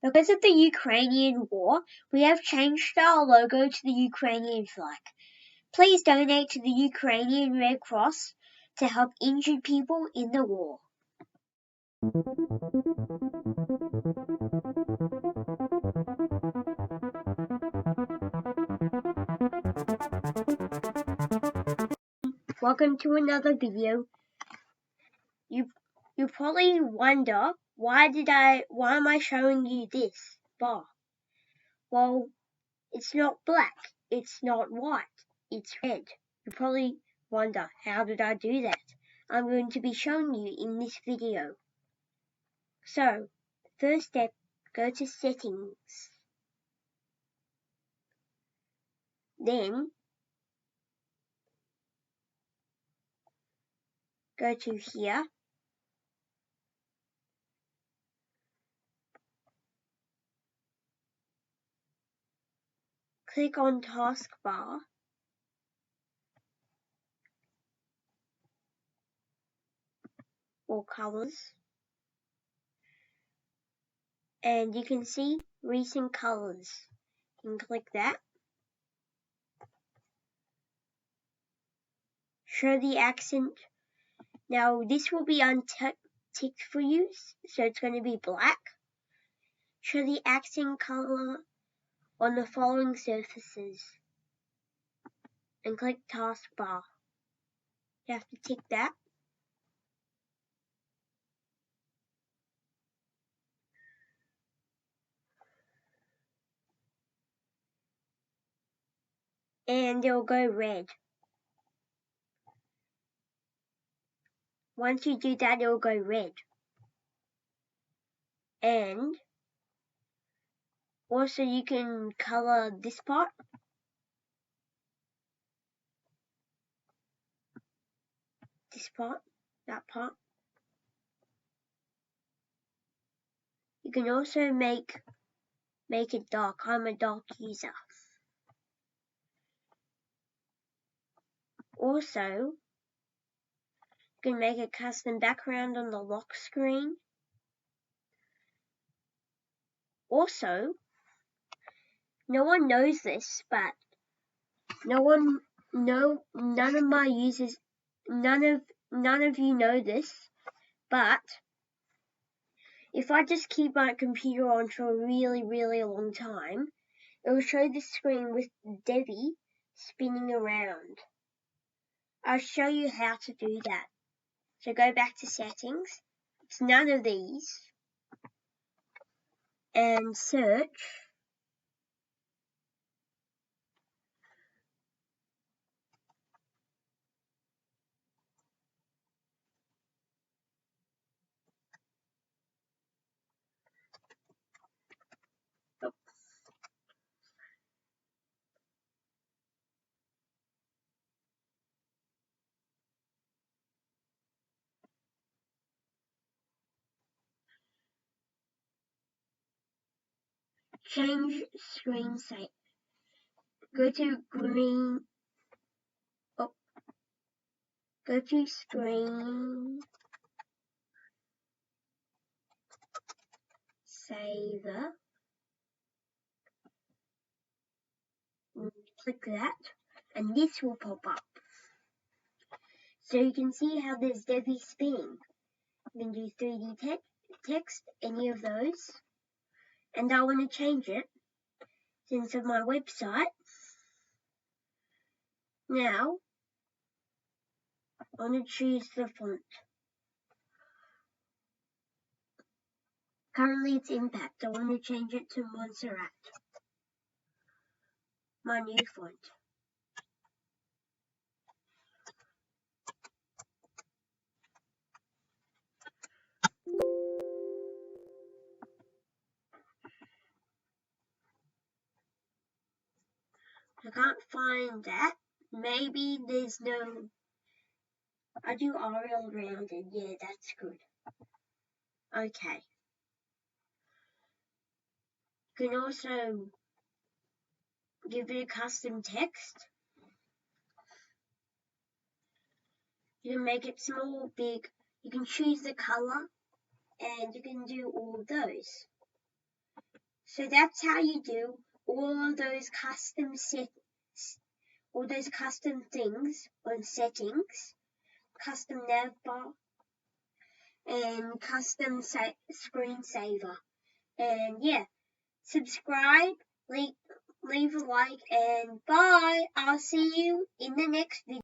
Because of the Ukrainian war, we have changed our logo to the Ukrainian flag. Please donate to the Ukrainian Red Cross to help injured people in the war. Welcome to another video. You probably wonder why am I showing you this bar? Well, it's not black, it's not white, it's red. You probably wonder, how did I do that? I'm going to be showing you in this video. So, first step, go to settings. Then, go to here. Click on taskbar. Or colors. And you can see recent colors. You can click that. Show the accent. Now this will be unticked for you, so it's going to be black. Show the accent color on the following surfaces. And click taskbar. You have to tick that. And it'll go red. Once you do that, it'll go red. And also you can color this part. This part, that part. You can also make it dark. I'm a dark user. Also, you can make a custom background on the lock screen. Also, no one knows this, but none of my users, none of you know this, but if I just keep my computer on for a really, really long time, it will show this screen with Debbie spinning around. I'll show you how to do that. So go back to settings. It's none of these. And search. Change screen saver. Go to green. Go to screen saver. Click that, and this will pop up. So you can see how there's Debbie spinning. You can do 3D text, any of those. And I want to change it since of my website. Now, I want to choose the font. Currently it's Impact. I want to change it to Montserrat. My new font. I can't find that. Maybe there's no... I do Arial rounded. Yeah, that's good. Okay. You can also give it a custom text. You can make it small, big. You can choose the color, and you can do all of those. So that's how you do all those custom things on settings, custom navbar, and custom screensaver. And yeah, subscribe, leave a like, and bye. I'll see you in the next video.